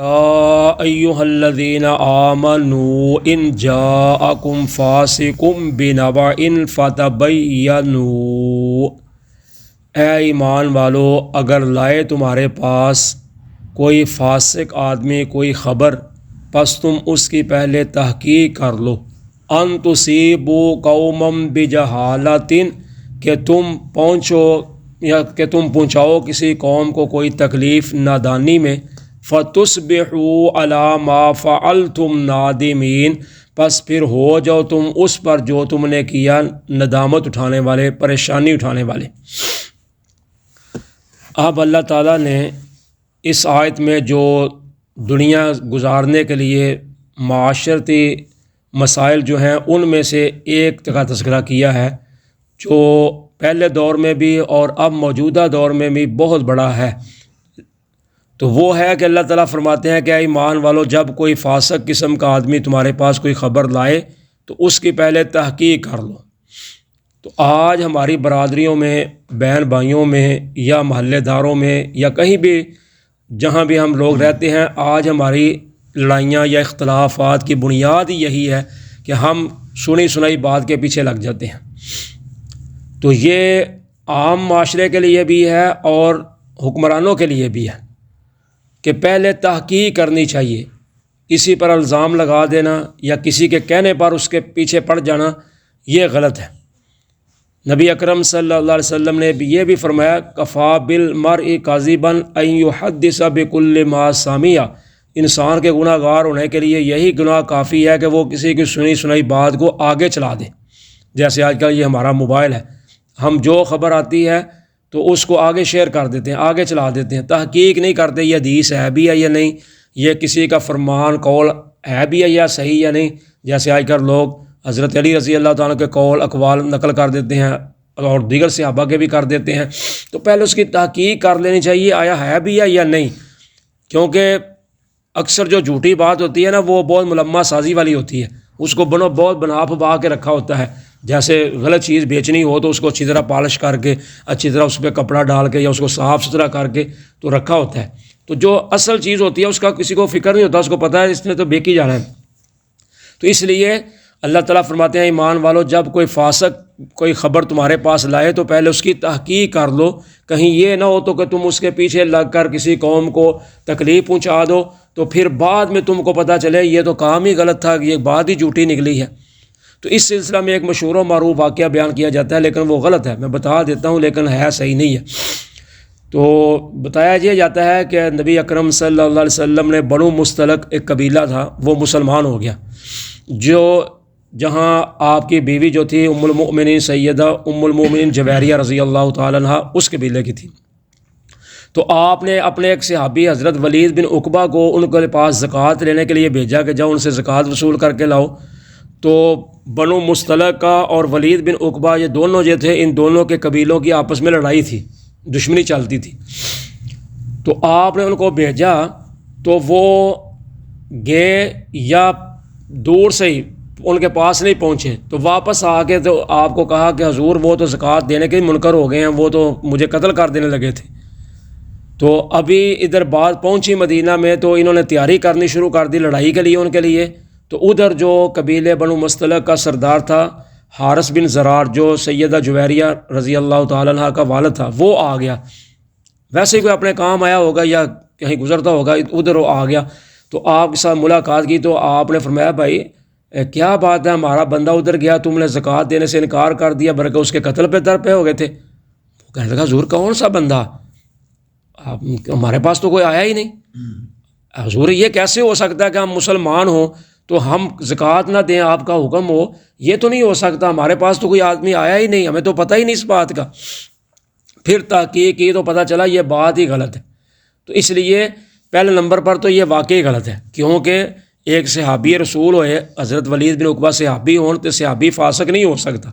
یا ایہا الذین آمنوا ان جاءکم فاسق بنبأ فتبینوا، اے ایمان والو اگر لائے تمہارے پاس کوئی فاسق آدمی کوئی خبر، پس تم اس کی پہلے تحقیق کر لو۔ ان تصیبوا قوما بجہالۃ، کہ تم پہنچاؤ کسی قوم کو کوئی تکلیف نادانی میں، فتصبحوا علی ما فعلتم نادمین، پس پھر ہو جاؤ تم اس پر جو تم نے کیا ندامت اٹھانے والے، پریشانی اٹھانے والے۔ اب اللہ تعالیٰ نے اس آیت میں جو دنیا گزارنے کے لیے معاشرتی مسائل جو ہیں ان میں سے ایک کا تذکرہ کیا ہے، جو پہلے دور میں بھی اور اب موجودہ دور میں بھی بہت بڑا ہے۔ تو وہ ہے کہ اللہ تعالیٰ فرماتے ہیں کہ اے ایمان والو، جب کوئی فاسق قسم کا آدمی تمہارے پاس کوئی خبر لائے تو اس کی پہلے تحقیق کر لو۔ تو آج ہماری برادریوں میں، بہن بھائیوں میں یا محلے داروں میں یا کہیں بھی جہاں بھی ہم لوگ رہتے ہیں، آج ہماری لڑائیاں یا اختلافات کی بنیاد ہی یہی ہے کہ ہم سنی سنائی بات کے پیچھے لگ جاتے ہیں۔ تو یہ عام معاشرے کے لیے بھی ہے اور حکمرانوں کے لیے بھی ہے کہ پہلے تحقیق کرنی چاہیے۔ کسی پر الزام لگا دینا یا کسی کے کہنے پر اس کے پیچھے پڑ جانا، یہ غلط ہے۔ نبی اکرم صلی اللہ علیہ وسلم نے یہ بھی فرمایا، کفا بالمرء کاذبا ان یحدث بکل ما سمع، انسان کے گناہ گار ہونے کے لیے یہی گناہ کافی ہے کہ وہ کسی کی سنی سنائی بات کو آگے چلا دے۔ جیسے آج کل یہ ہمارا موبائل ہے، ہم جو خبر آتی ہے تو اس کو آگے شیئر کر دیتے ہیں، آگے چلا دیتے ہیں، تحقیق نہیں کرتے یہ حدیث ہے بھی ہے یا نہیں، یہ کسی کا فرمان قول ہے بھی ہے یا صحیح یا نہیں۔ جیسے آج کل لوگ حضرت علی رضی اللہ تعالیٰ کے قول اقوال نقل کر دیتے ہیں اور دیگر صحابہ کے بھی کر دیتے ہیں، تو پہلے اس کی تحقیق کر لینی چاہیے آیا ہے بھی یا نہیں، کیونکہ اکثر جو جھوٹی بات ہوتی ہے نا وہ بہت ملمہ سازی والی ہوتی ہے، اس کو بہت بنا پھبا کے رکھا ہوتا ہے۔ جیسے غلط چیز بیچنی ہو تو اس کو اچھی طرح پالش کر کے، اچھی طرح اس پہ کپڑا ڈال کے یا اس کو صاف ستھرا کر کے تو رکھا ہوتا ہے، تو جو اصل چیز ہوتی ہے اس کا کسی کو فکر نہیں ہوتا، اس کو پتہ ہے اس نے تو بیک ہی جانا ہے۔ تو اس لیے اللہ تعالیٰ فرماتے ہیں ایمان والو، جب کوئی فاسق کوئی خبر تمہارے پاس لائے تو پہلے اس کی تحقیق کر لو، کہیں یہ نہ ہو تو کہ تم اس کے پیچھے لگ کر کسی قوم کو تکلیف پہنچا دو تو پھر بعد میں تم کو پتہ چلے یہ تو کام ہی غلط تھا، یہ بات ہی جھوٹی نکلی ہے۔ تو اس سلسلہ میں ایک مشہور و معروف واقعہ بیان کیا جاتا ہے، لیکن وہ غلط ہے، میں بتا دیتا ہوں، لیکن ہے صحیح نہیں ہے۔ تو بتایا یہ جاتا ہے کہ نبی اکرم صلی اللہ علیہ وسلم نے بنو مستلق ایک قبیلہ تھا، وہ مسلمان ہو گیا، جو جہاں آپ کی بیوی جو تھی ام المؤمنین سیدہ ام المؤمنین جویریہ رضی اللہ تعالیٰ عنہ اس قبیلے کی تھی۔ تو آپ نے اپنے ایک صحابی حضرت ولید بن عقبہ کو ان کے پاس زکوٰۃ لینے کے لیے بھیجا کہ جاؤ ان سے زکوٰۃ وصول کر کے لاؤ۔ تو بنو مستلق کا اور ولید بن عقبہ یہ دونوں جو تھے، ان دونوں کے قبیلوں کی آپس میں لڑائی تھی، دشمنی چلتی تھی۔ تو آپ نے ان کو بھیجا تو وہ گئے یا دور سے ہی ان کے پاس نہیں پہنچے، تو واپس آ کے تو آپ کو کہا کہ حضور وہ تو زکوٰۃ دینے کے منکر ہو گئے ہیں، وہ تو مجھے قتل کر دینے لگے تھے۔ تو ابھی ادھر بات پہنچی مدینہ میں تو انہوں نے تیاری کرنی شروع کر دی لڑائی کے لیے ان کے لیے۔ تو ادھر جو قبیلے بنو مستلق کا سردار تھا حارث بن زرار، جو سیدہ جویریہ رضی اللہ تعالیٰ عنہ کا والد تھا، وہ آ گیا، ویسے ہی کوئی اپنے کام آیا ہوگا یا کہیں گزرتا ہوگا، ادھر وہ آ گیا۔ تو آپ کے ساتھ ملاقات کی تو آپ نے فرمایا بھائی کیا بات ہے، ہمارا بندہ ادھر گیا، تم نے زکوٰۃ دینے سے انکار کر دیا، بلکہ اس کے قتل پہ درپے ہو گئے تھے۔ وہ کہنے لگا حضور کون سا بندہ، ہمارے پاس تو کوئی آیا ہی نہیں، حضور یہ کیسے ہو سکتا ہے کہ ہم مسلمان ہوں تو ہم زکوٰۃ نہ دیں، آپ کا حکم ہو، یہ تو نہیں ہو سکتا، ہمارے پاس تو کوئی آدمی آیا ہی نہیں، ہمیں تو پتہ ہی نہیں اس بات کا۔ پھر تحقیق کی تو پتہ چلا یہ بات ہی غلط ہے۔ تو اس لیے پہلے نمبر پر تو یہ واقعی غلط ہے، کیونکہ ایک صحابی رسول ہوئے حضرت ولید بن عقبہ صحابی ہوں تو صحابی فاسق نہیں ہو سکتا،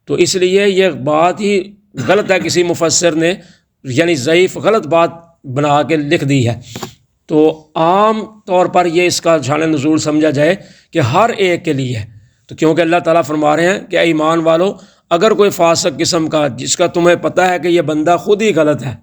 تو اس لیے یہ بات ہی غلط ہے، کسی مفسر نے یعنی ضعیف غلط بات بنا کے لکھ دی ہے۔ تو عام طور پر یہ اس کا شان نزول سمجھا جائے کہ ہر ایک کے لیے ہے، تو کیونکہ اللہ تعالیٰ فرما رہے ہیں کہ اے ایمان والو، اگر کوئی فاسق قسم کا جس کا تمہیں پتہ ہے کہ یہ بندہ خود ہی غلط ہے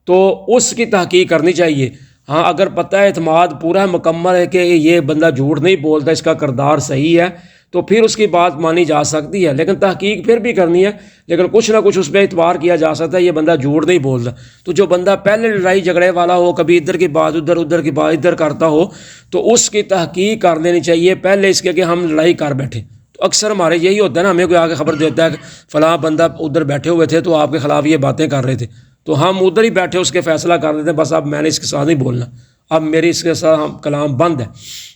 تو اس کی تحقیق کرنی چاہیے۔ ہاں اگر پتہ ہے اعتماد پورا مکمل ہے کہ یہ بندہ جھوٹ نہیں بولتا، اس کا کردار صحیح ہے، تو پھر اس کی بات مانی جا سکتی ہے، لیکن تحقیق پھر بھی کرنی ہے، لیکن کچھ نہ کچھ اس پہ اعتبار کیا جا سکتا ہے یہ بندہ جھوٹ نہیں بولتا۔ تو جو بندہ پہلے لڑائی جھگڑے والا ہو، کبھی ادھر کی بات ادھر، ادھر کی بات ادھر کرتا ہو، تو اس کی تحقیق کر لینی چاہیے پہلے اس کے کہ ہم لڑائی کر بیٹھے۔ تو اکثر ہمارے یہی ہوتا ہے نا، ہمیں کوئی آگے خبر دیتا ہے کہ فلاں بندہ ادھر بیٹھے ہوئے تھے تو آپ کے خلاف یہ باتیں کر رہے تھے، تو ہم ادھر ہی بیٹھے اس کے فیصلہ کر دیتے ہیں، بس اب میں نے اس کے ساتھ نہیں بولنا، اب میری اس کے ساتھ کلام بند ہے۔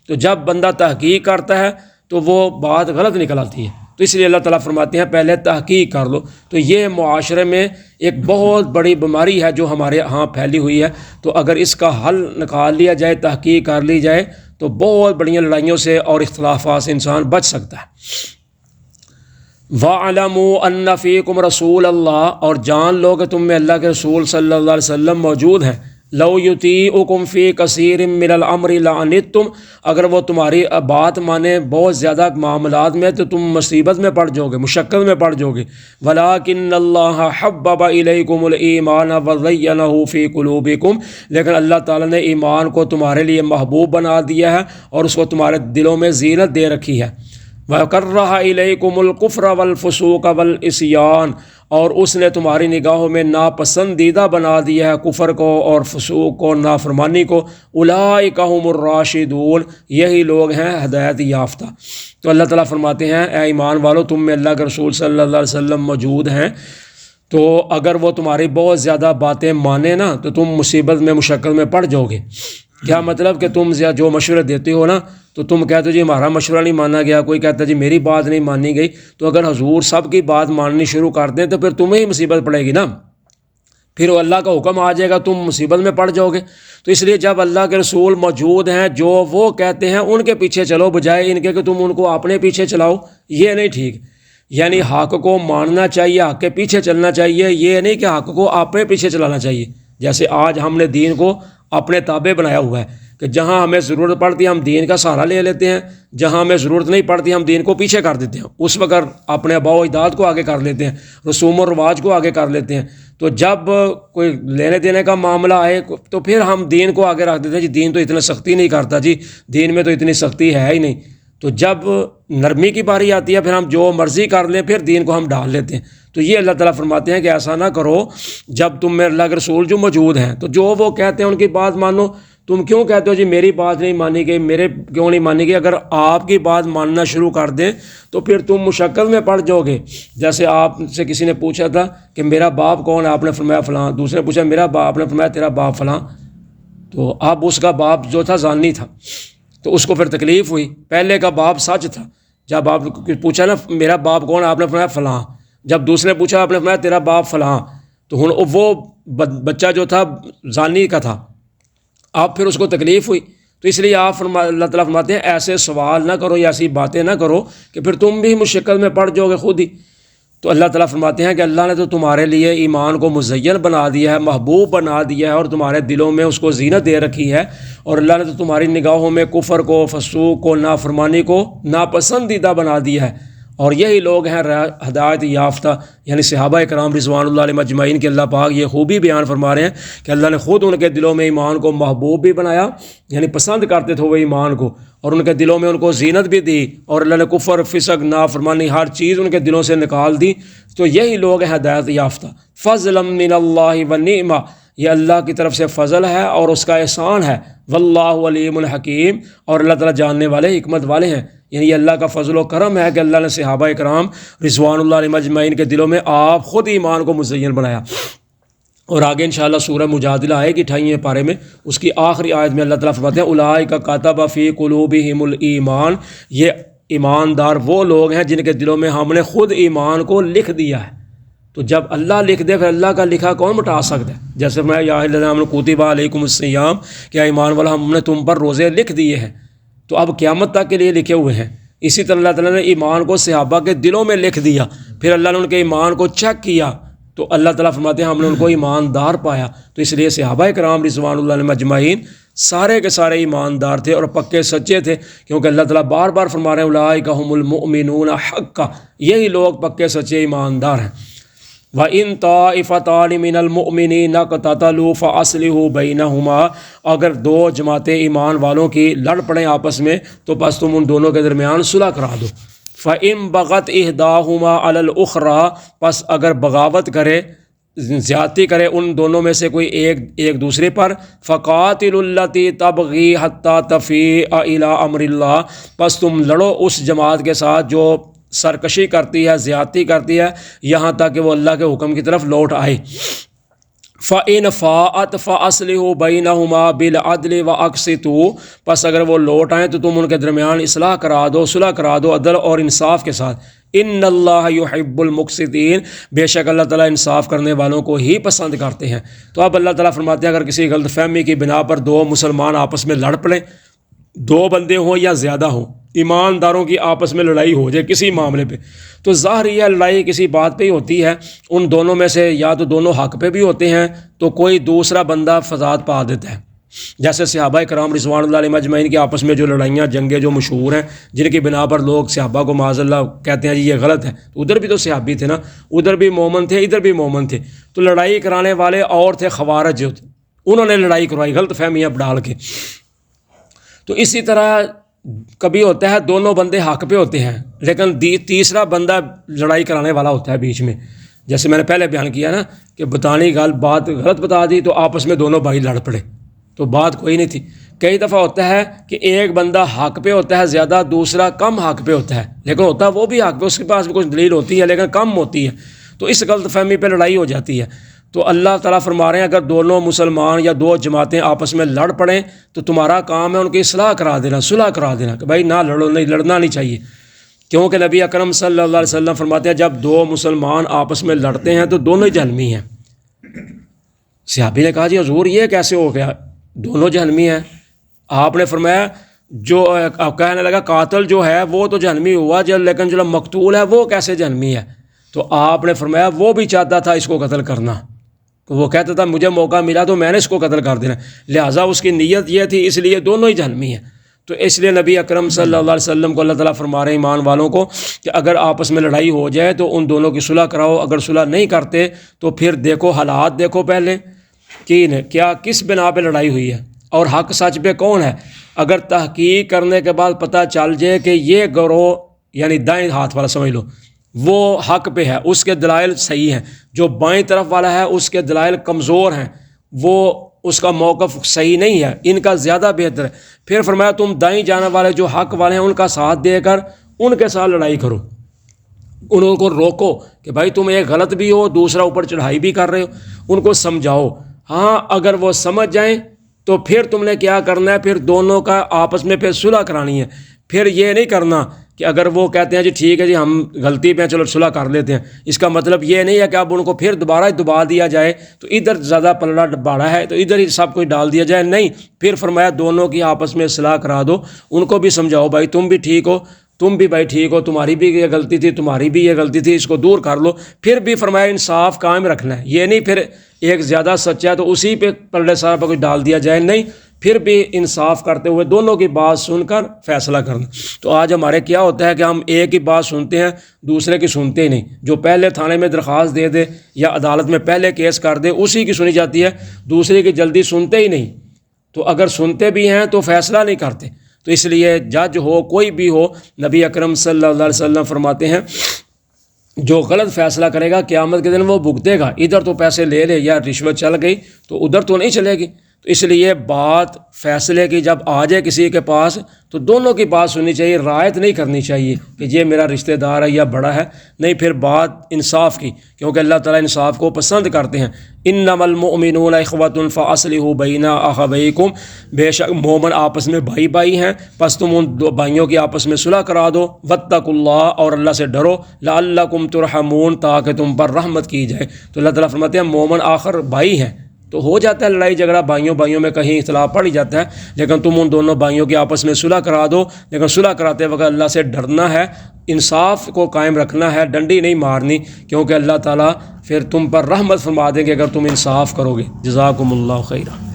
تو جب بندہ تحقیق کرتا ہے تو وہ بات غلط نکل آتی ہے، تو اس لیے اللہ تعالیٰ فرماتے ہیں پہلے تحقیق کر لو۔ تو یہ معاشرے میں ایک بہت بڑی بیماری ہے جو ہمارے ہاں پھیلی ہوئی ہے، تو اگر اس کا حل نکال لیا جائے، تحقیق کر لی جائے، تو بہت بڑی لڑائیوں سے اور اختلافات سے انسان بچ سکتا ہے۔ وَاعْلَمُوا أَنَّ فِيكُمْ رَسُولَ اللَّهِ، اور جان لو کہ تم میں اللہ کے رسول صلی اللہ علیہ وسلم موجود ہیں۔ لَوْ يُطِيعُكُمْ فِي كَثِيرٍ مِّنَ الْأَمْرِ لَعَنِتُّمْ، اگر وہ تمہاری بات مانے بہت زیادہ معاملات میں تو تم مصیبت میں پڑ جاؤ گے، مشقت میں پڑ جاؤ گے۔ وَلَٰكِنَّ اللَّهَ حَبَّبَ إِلَيْكُمُ الْإِيمَانَ وَزَيَّنَهُ فِي قُلُوبِكُمْ، لیکن اللہ تعالیٰ نے ایمان کو تمہارے لیے محبوب بنا دیا ہے اور اس کو تمہارے دلوں میں زینت دے رکھی ہے۔ وَكَرَّهَ إِلَيْكُمُ الْكُفْرَ وَالْفُسُوقَ وَالْعِصْيَانَ، اور اس نے تمہاری نگاہوں میں ناپسندیدہ بنا دیا ہے کفر کو اور فسوق کو، نافرمانی کو۔ اولئک هم الراشدون، یہی لوگ ہیں ہدایت یافتہ۔ تو اللہ تعالیٰ فرماتے ہیں اے ایمان والو، تم میں اللہ کے رسول صلی اللہ علیہ وسلم موجود ہیں، تو اگر وہ تمہاری بہت زیادہ باتیں مانے نا تو تم مصیبت میں مشقت میں پڑ جاؤ گے۔ کیا مطلب کہ تم جو مشورے دیتے ہو نا، تو تم کہتے ہو جی ہمارا مشورہ نہیں مانا گیا، کوئی کہتا ہے جی میری بات نہیں مانی گئی، تو اگر حضور سب کی بات ماننی شروع کر دیں تو پھر تمہیں ہی مصیبت پڑے گی نا، پھر وہ اللہ کا حکم آ جائے گا، تم مصیبت میں پڑ جاؤ گے۔ تو اس لیے جب اللہ کے رسول موجود ہیں، جو وہ کہتے ہیں ان کے پیچھے چلو، بجائے ان کے کہ تم ان کو اپنے پیچھے چلاؤ، یہ نہیں ٹھیک۔ یعنی حق کو ماننا چاہیے، حق کے پیچھے چلنا چاہیے، یہ نہیں کہ حق کو اپنے پیچھے چلانا چاہیے۔ جیسے آج ہم نے دین کو اپنے تابع بنایا ہوا ہے کہ جہاں ہمیں ضرورت پڑتی ہے ہم دین کا سہارا لے لیتے ہیں، جہاں ہمیں ضرورت نہیں پڑتی ہم دین کو پیچھے کر دیتے ہیں، اس وقت اپنے آباء و اجداد کو آگے کر لیتے ہیں، رسوم و رواج کو آگے کر لیتے ہیں۔ تو جب کوئی لینے دینے کا معاملہ آئے تو پھر ہم دین کو آگے رکھ دیتے ہیں، جی دین تو اتنا سختی نہیں کرتا، جی دین میں تو اتنی سختی ہے ہی نہیں۔ تو جب نرمی کی باری آتی ہے پھر ہم جو مرضی کر لیں، پھر دین کو ہم ڈال لیتے ہیں۔ تو یہ اللہ تعالیٰ فرماتے ہیں کہ ایسا نہ کرو، جب تم میں اللہ کے رسول جو موجود ہیں تو جو وہ کہتے ہیں ان کی بات مانو۔ تم کیوں کہتے ہو جی میری بات نہیں مانی گئی، میرے کیوں نہیں مانی گئی؟ اگر آپ کی بات ماننا شروع کر دیں تو پھر تم مشقت میں پڑ جاؤ گے۔ جیسے آپ سے کسی نے پوچھا تھا کہ میرا باپ کون ہے، آپ نے فرمایا فلاں، دوسرے نے پوچھا میرا باپ، آپ نے فرمایا تیرا باپ فلاں، تو اب اس کا باپ جو تھا زانی تھا، تو اس کو پھر تکلیف ہوئی۔ پہلے کا باپ سچ تھا، جب آپ پوچھا نا میرا باپ کون ہے، آپ نے فرمایا فلاں، جب دوسرے نے پوچھا آپ نے فرمایا تیرا باپ فلاں، تو ہن وہ بچہ جو تھا زانی کا تھا، اب پھر اس کو تکلیف ہوئی۔ تو اس لیے اللہ تعالیٰ فرماتے ہیں ایسے سوال نہ کرو یا ایسی باتیں نہ کرو کہ پھر تم بھی مشکل میں پڑ جاؤ گے خود ہی۔ تو اللہ تعالیٰ فرماتے ہیں کہ اللہ نے تو تمہارے لیے ایمان کو مزین بنا دیا ہے، محبوب بنا دیا ہے، اور تمہارے دلوں میں اس کو زینت دے رکھی ہے، اور اللہ نے تو تمہاری نگاہوں میں کفر کو، فسوق کو، نافرمانی کو ناپسندیدہ بنا دیا ہے، اور یہی لوگ ہیں ہدایت یافتہ، یعنی صحابہ کرام رضوان اللہ علیہم اجمعین کے اللہ پاک یہ خوبی بیان فرما رہے ہیں کہ اللہ نے خود ان کے دلوں میں ایمان کو محبوب بھی بنایا، یعنی پسند کرتے تھے وہ ایمان کو، اور ان کے دلوں میں ان کو زینت بھی دی، اور اللہ نے کفر، فسق، نافرمانی ہر چیز ان کے دلوں سے نکال دی۔ تو یہی لوگ ہیں ہدایت یافتہ۔ فضلا من اللہ ونعمہ، یہ اللہ کی طرف سے فضل ہے اور اس کا احسان ہے۔ واللہ علیم الحکیم، اور اللہ تعالیٰ جاننے والے، حکمت والے ہیں۔ یعنی یہ اللہ کا فضل و کرم ہے کہ اللہ نے صحابہ کرام رضوان اللہ علیہم اجمعین کے دلوں میں آپ خود ایمان کو مزین بنایا۔ اور آگے انشاءاللہ سورہ مجادلہ آئے گی 28ویں پارے میں، اس کی آخری آیت میں اللہ تعالیٰ فرماتے ہیں اولئک کتب فی قلوبہم الایمان، یہ ایماندار وہ لوگ ہیں جن کے دلوں میں ہم نے خود ایمان کو لکھ دیا ہے۔ تو جب اللہ لکھ دے پھر اللہ کا لکھا کون مٹا سکتا ہے؟ جیسے میں یا الذین آمنوا کتب علیکم الصیام، کیا ایمان والا ہم نے تم پر روزے لکھ دیے ہیں، تو اب قیامت تک کے لیے لکھے ہوئے ہیں۔ اسی طرح اللہ تعالیٰ نے ایمان کو صحابہ کے دلوں میں لکھ دیا، پھر اللہ نے ان کے ایمان کو چیک کیا، تو اللہ تعالیٰ فرماتے ہیں ہم نے ان کو ایماندار پایا۔ تو اس لیے صحابہ کرام رضوان اللہ علیہم اجمعین سارے کے سارے ایماندار تھے اور پکے سچے تھے، کیونکہ اللہ تعالیٰ بار بار فرما رہے ہیں اولئک هم المؤمنون حقا، یہی لوگ پکے سچے ایماندار ہیں۔ وَإِن طَائِفَتَانِ مِنَ الْمُؤْمِنِينَ اقْتَتَلُوا فَأَصْلِحُوا بَيْنَهُمَا، اگر دو جماعتیں ایمان والوں کی لڑ پڑیں آپس میں تو بس تم ان دونوں کے درمیان صلح کرا دو۔ فَإِن بَغَتْ إِحْدَاهُمَا عَلَى الْأُخْرَى، پس اگر بغاوت کرے، زیادتی کرے ان دونوں میں سے کوئی ایک دوسرے پر، فَقَاتِلُوا الَّتِي تَبْغِي حَتَّى تَفِيءَ إِلَىٰ أَمْرِ اللَّهِ، پس تم لڑو اس جماعت کے ساتھ جو سرکشی کرتی ہے، زیادتی کرتی ہے، یہاں تک کہ وہ اللہ کے حکم کی طرف لوٹ آئے۔ فَإِنْ فَاءَتْ فَأَصْلِحُوا بَيْنَهُمَا بِالْعَدْلِ وَأَقْسِطُوا، پس اگر وہ لوٹ آئیں تو تم ان کے درمیان اصلاح کرا دو، صلح کرا دو عدل اور انصاف کے ساتھ۔ ان اللہ یحب المقسطین، بے شک اللہ تعالیٰ انصاف کرنے والوں کو ہی پسند کرتے ہیں۔ تو اب اللہ تعالیٰ فرماتے ہیں اگر کسی غلط فہمی کی بنا پر دو مسلمان آپس میں لڑ پڑیں، دو بندے ہوں یا زیادہ ہوں، ایمانداروں کی آپس میں لڑائی ہو جائے کسی معاملے پہ، تو ظاہر یہ لڑائی کسی بات پہ ہی ہوتی ہے، ان دونوں میں سے یا تو دونوں حق پہ بھی ہوتے ہیں تو کوئی دوسرا بندہ فساد پا دیتا ہے، جیسے صحابہ کرام رضوان اللہ علیہم اجمعین کی آپس میں جو لڑائیاں جنگیں جو مشہور ہیں، جن کی بنا پر لوگ صحابہ کو معاذ اللہ کہتے ہیں جی یہ غلط ہے، ادھر بھی تو صحابی تھے نا، ادھر بھی مومن تھے ادھر بھی مومن تھے، تو لڑائی کرانے والے اور تھے خوارج، جو تھے انہوں نے لڑائی کروائی غلط فہمیاں ڈال کے۔ تو اسی طرح کبھی ہوتا ہے دونوں بندے حق پہ ہوتے ہیں لیکن تیسرا بندہ لڑائی کرانے والا ہوتا ہے بیچ میں، جیسے میں نے پہلے بیان کیا نا کہ بتانی بات غلط بتا دی تو آپس میں دونوں بھائی لڑ پڑے تو بات کوئی نہیں تھی۔ کئی دفعہ ہوتا ہے کہ ایک بندہ حق پہ ہوتا ہے زیادہ، دوسرا کم حق پہ ہوتا ہے، لیکن ہوتا وہ بھی حق پہ، اس کے پاس بھی کچھ دلیل ہوتی ہے لیکن کم ہوتی ہے، تو اس غلط فہمی پہ لڑائی ہو جاتی ہے۔ تو اللہ تعالیٰ فرما رہے ہیں اگر دونوں مسلمان یا دو جماعتیں آپس میں لڑ پڑیں تو تمہارا کام ہے ان کی اصلاح کرا دینا، صلح کرا دینا، کہ بھائی نہ لڑو، نہیں لڑنا نہیں چاہیے، کیونکہ نبی اکرم صلی اللہ علیہ وسلم فرماتے ہیں جب دو مسلمان آپس میں لڑتے ہیں تو دونوں ہی جہنمی ہیں۔ صحابی نے کہا جی حضور یہ کیسے ہو گیا، دونوں جہنمی ہیں؟ آپ نے فرمایا جو کہنے لگا قاتل جو ہے وہ تو جہنمی ہوا لیکن جو مقتول ہے وہ کیسے جہنمی ہے؟ تو آپ نے فرمایا وہ بھی چاہتا تھا اس کو قتل کرنا، وہ کہتا تھا مجھے موقع ملا تو میں نے اس کو قتل کر دینا، لہٰذا اس کی نیت یہ تھی، اس لیے دونوں ہی جہنمی ہیں۔ تو اس لیے نبی اکرم صلی اللہ علیہ وسلم کو اللہ تعالیٰ فرما رہے ہیں ایمان والوں کو کہ اگر آپس میں لڑائی ہو جائے تو ان دونوں کی صلح کراؤ، اگر صلح نہیں کرتے تو پھر دیکھو حالات دیکھو پہلے کہ کیا کس بنا پہ لڑائی ہوئی ہے اور حق سچ پہ کون ہے۔ اگر تحقیق کرنے کے بعد پتہ چل جائے کہ یہ گروہ یعنی دائیں ہاتھ والا سمجھ لو وہ حق پہ ہے، اس کے دلائل صحیح ہیں، جو بائیں طرف والا ہے اس کے دلائل کمزور ہیں، وہ اس کا موقف صحیح نہیں ہے، ان کا زیادہ بہتر ہے، پھر فرمایا تم دائیں جانے والے جو حق والے ہیں ان کا ساتھ دے کر ان کے ساتھ لڑائی کرو، ان کو روکو کہ بھائی تم ایک غلط بھی ہو، دوسرا اوپر چڑھائی بھی کر رہے ہو، ان کو سمجھاؤ۔ ہاں اگر وہ سمجھ جائیں تو پھر تم نے کیا کرنا ہے، پھر دونوں کا آپس میں پھر صلح کرانی ہے، پھر یہ نہیں کرنا کہ اگر وہ کہتے ہیں جی ٹھیک ہے جی ہم غلطی پہ چلو صلح کر لیتے ہیں، اس کا مطلب یہ نہیں ہے کہ اب ان کو پھر دوبارہ دبا دیا جائے تو ادھر زیادہ پلڑا باڑا ہے تو ادھر ہی سب کچھ ڈال دیا جائے، نہیں، پھر فرمایا دونوں کی آپس میں اصلاح کرا دو، ان کو بھی سمجھاؤ بھائی تم بھی ٹھیک ہو، تم بھی بھائی ٹھیک ہو، تمہاری بھی یہ غلطی تھی، تمہاری بھی یہ غلطی تھی، اس کو دور کر لو، پھر بھی فرمایا انصاف قائم رکھنا ہے، یہ نہیں پھر ایک زیادہ سچا ہے تو اسی پہ پلڑے سارا پہ کچھ ڈال دیا جائے، نہیں، پھر بھی انصاف کرتے ہوئے دونوں کی بات سن کر فیصلہ کرنا۔ تو آج ہمارے کیا ہوتا ہے کہ ہم ایک ہی بات سنتے ہیں، دوسرے کی سنتے ہی نہیں، جو پہلے تھانے میں درخواست دے دے یا عدالت میں پہلے کیس کر دے اسی کی سنی جاتی ہے، دوسرے کی جلدی سنتے ہی نہیں، تو اگر سنتے بھی ہیں تو فیصلہ نہیں کرتے۔ تو اس لیے جج ہو کوئی بھی ہو، نبی اکرم صلی اللہ علیہ وسلم فرماتے ہیں جو غلط فیصلہ کرے گا قیامت کے دن وہ بھگتے گا، ادھر تو پیسے لے لے یا رشوت چل گئی تو ادھر تو نہیں چلے گی۔ تو اس لیے بات فیصلے کی جب آ جائے کسی کے پاس تو دونوں کی بات سننی چاہیے، رعایت نہیں کرنی چاہیے کہ یہ میرا رشتہ دار ہے یا بڑا ہے، نہیں، پھر بات انصاف کی، کیونکہ اللہ تعالیٰ انصاف کو پسند کرتے ہیں۔ انما المؤمنون اخوۃ فاصلحوا بین اخویکم، بے شک مومن آپس میں بھائی بھائی ہیں، پس تم ان دو بھائیوں کی آپس میں صلح کرا دو، واتقوا اللہ، اور اللہ سے ڈرو، لعلکم ترحمون، تاکہ تم پر رحمت کی جائے۔ تو اللہ تعالیٰ فرماتے ہیں مومن آخر بھائی ہیں، تو ہو جاتا ہے لڑائی جھگڑا بھائیوں میں کہیں اختلاف پڑ ہی جاتا ہے، لیکن تم ان دونوں بھائیوں کی آپس میں صلح کرا دو، لیکن صلح کراتے وقت اللہ سے ڈرنا ہے، انصاف کو قائم رکھنا ہے، ڈنڈی نہیں مارنی، کیونکہ اللہ تعالیٰ پھر تم پر رحمت فرما دیں گے اگر تم انصاف کرو گے۔ جزاکم اللہ خیرہ۔